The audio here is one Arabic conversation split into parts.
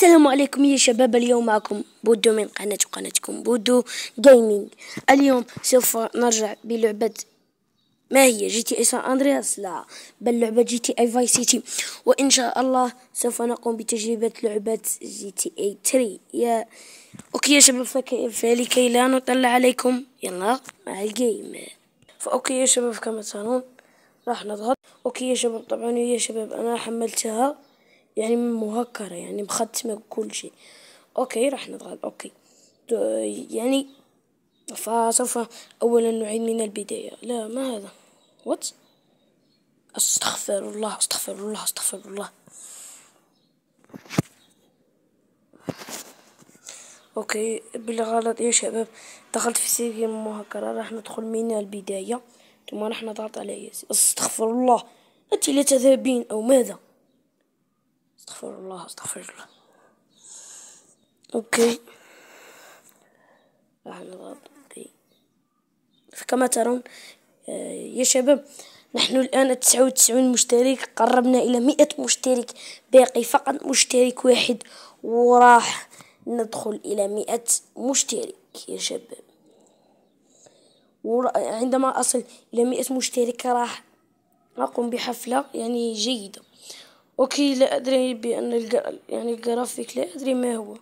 السلام عليكم يا شباب. اليوم معكم بودو من قناتكم بودو جيمنج. اليوم سوف نرجع بلعبة، ما هي جي تي اي سان اندرياس؟ لا، بل لعبة جي تي اي فاي سيتي. وان شاء الله سوف نقوم بتجربة لعبة جي تي اي 3. اوكي يا شباب، فلكي لا نطلع عليكم يلا مع الجيم. فاوكي يا شباب، كما ترون راح نضغط اوكي يا شباب. طبعا يا شباب انا حملتها يعني مهكرة، يعني مختمة بكل شيء. اوكي راح نضغط اوكي. يعني فسوف اولا نعيد من البداية. لا، ما هذا؟ وات؟ استغفر الله استغفر الله استغفر الله. اوكي بالغلط يا شباب دخلت في سيرة مهكرة. راح ندخل من البداية ثم راح نضغط على يس. استغفر الله، انت لا تذهبين او ماذا؟ استغفر الله استغفر الله. اوكي راح نضغط اوكي. فكما ترون يا شباب نحن الآن 99 مشترك، قربنا إلى 100 مشترك، باقي فقط مشترك واحد وراح ندخل إلى 100 مشترك يا شباب. وعندما أصل إلى 100 مشترك راح أقوم بحفلة يعني جيدة. أوكي لا أدري بأن يعني الجرافيك لا أدري ما هو.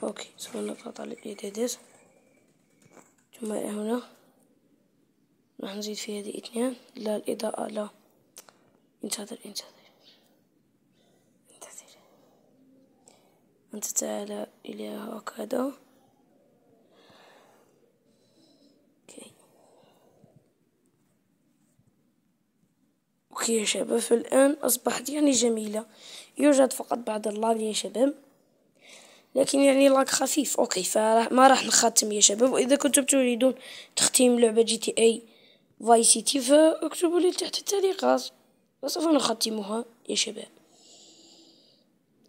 أوكي سوف نضغط على الإعدادات ثم هنا راح نزيد في هذه 2. لا الإضاءة لا، انتظر أنت تعال إلى هكذا. أوكي يا شباب، فالآن أصبحت يعني جميلة. يوجد فقط بعض اللاج يا شباب، لكن يعني لاج خفيف. أوكي فما راح نختم يا شباب. وإذا كنتم تريدون تختيم لعبة جي تي اي فاي سيتي فاكتبوا لي تحت التعليقات وسوف نختمها يا شباب.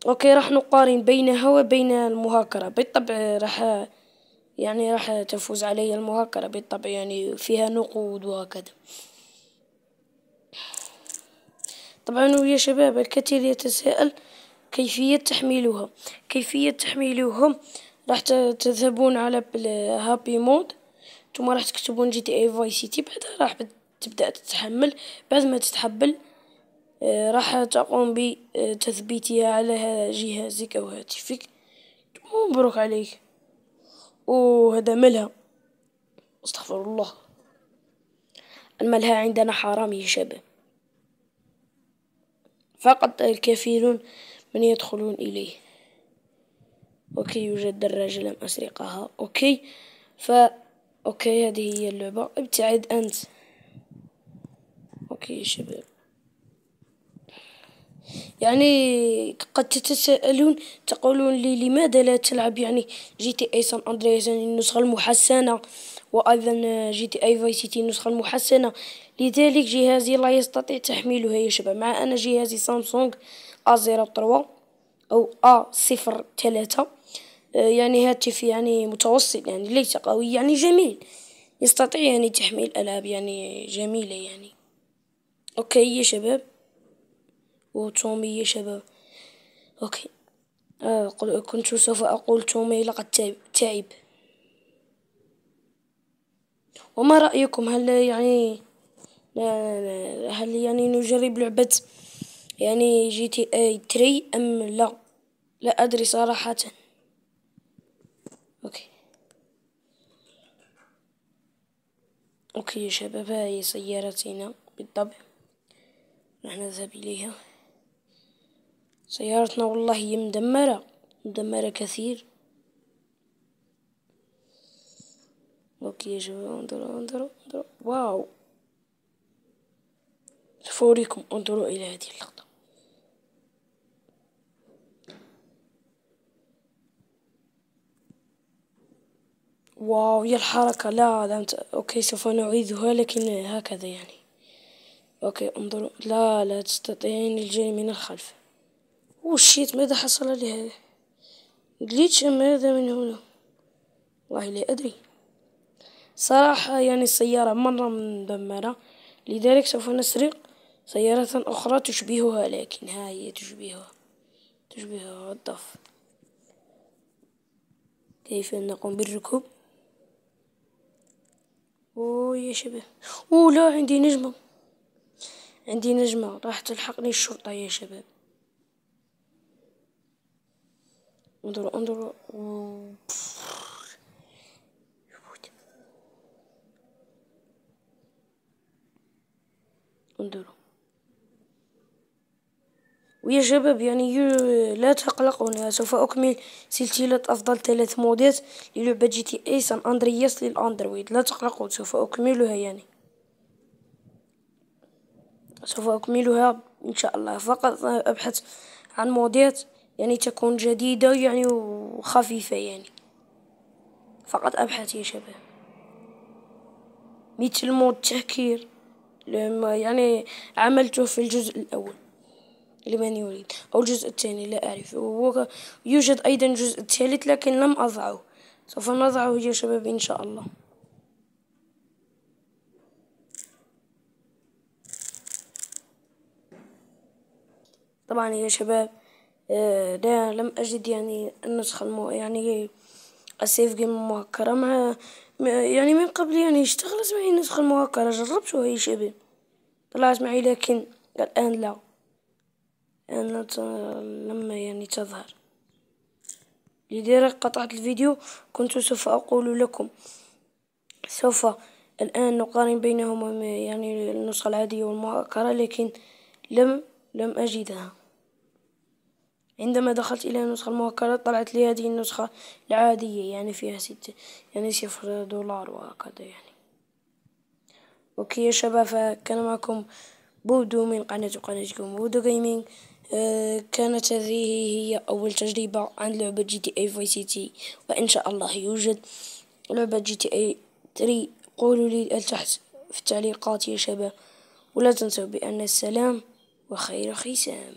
اوكي راح نقارن بينها وبين المهكرة. بالطبع راح تفوز علي المهكرة بالطبع، يعني فيها نقود وهكذا. طبعا يا شباب الكثير يتساءل كيفية تحميلها. راح تذهبون على هابي مود ثم راح تكتبون جي تي اي فاي سيتي، بعدها راح تبدأ تتحمل. بعد ما تتحمل راح تقوم بتثبيتها على جهازك أو هاتفك. مبروك عليك. وهذا ملهى، استغفر الله، الملهى عندنا حرام يا شباب، فقط الكثيرون من يدخلون إليه. أوكي يوجد دراجة لم أسرقها. أوكي أوكي هذه هي اللعبة. ابتعد أنت. أوكي يا شباب، يعني قد تتساءلون تقولون لي لماذا لا تلعب يعني جي تي اي سان اندرياس يعني النسخة المحسنة، وأيضا جي تي اي فاي سيتي النسخة المحسنة؟ لذلك جهازي لا يستطيع تحميلها يا شباب. مع أن جهازي سامسونج A03 أو A03 يعني هاتف يعني متوسط، يعني ليس قوي، يعني جميل، يستطيع يعني تحميل ألعاب يعني جميلة يعني. أوكي يا شباب، وتومي يا شباب. أوكي كنت سوف أقول تومي لقد تعب. وما رأيكم؟ هل يعني هل يعني نجرب لعبة يعني جي تي اي 3 أم لا؟ لا أدري صراحة. أوكي يا شباب، هذه سيارتنا بالطبع، نحن نذهب إليها. سيارتنا والله هي مدمرة كثير. اوكي يا شباب انظروا واو، سوف أوريكم. انظروا إلى هذه اللقطة. واو يا الحركة. لا اوكي سوف نعيدها لكن هكذا يعني. اوكي انظروا. لا تستطيعين الجري من الخلف. وشيت، ماذا حصل لهذا؟ جليتش ماذا من هنا؟ والله لا أدري صراحة. يعني السيارة مرة مدمرة، لذلك سوف نسرق سيارة أخرى تشبهها، لكن ها هي تشبهها الضف. كيف نقوم بالركوب. أوه يا شباب، أوه لا، عندي نجمة، عندي نجمة راح تلحقني الشرطة يا شباب. انظروا انظروا، انظروا. ويا شباب يعني لا تقلقون، سوف أكمل سلسلة أفضل 3 مودات للعبة جي تي اي سان أندرياس للأندرويد. لا تقلقوا، سوف أكملها يعني، سوف أكملها إن شاء الله. فقط أبحث عن مودات يعني تكون جديدة يعني وخفيفة يعني، فقط أبحث يا شباب. مثل مود تهكير لما يعني عملته في الجزء الأول لمن يريد، أو الجزء الثاني لا أعرف. يوجد أيضا الجزء الثالث لكن لم أضعه، سوف نضعه يا شباب إن شاء الله. طبعا يا شباب لا، لم أجد يعني النسخة يعني السيف جيم المهكرة يعني من قبل يعني اشتغلت معي النسخة المهكرة، جربتها يا شباب طلعت معي، لكن الآن لا، الآن لما يعني تظهر. لذلك قطعت الفيديو. كنت سوف أقول لكم سوف الآن نقارن بينهما يعني النسخة العادية والمهكرة، لكن لم أجدها. عندما دخلت إلى النسخة المهكرة طلعت لي هذه النسخة العادية يعني فيها يعني $0 وهكذا يعني. أوكي يا شباب، فكان معكم بودو من قناتكم بودو جيمنج. كانت هذه هي أول تجربة عن لعبة جي تي اي فاي سيتي، وإن شاء الله يوجد لعبة جي تي اي 3. قولوا لي تحت في التعليقات يا شباب، ولا تنسوا بأن السلام وخير ختام.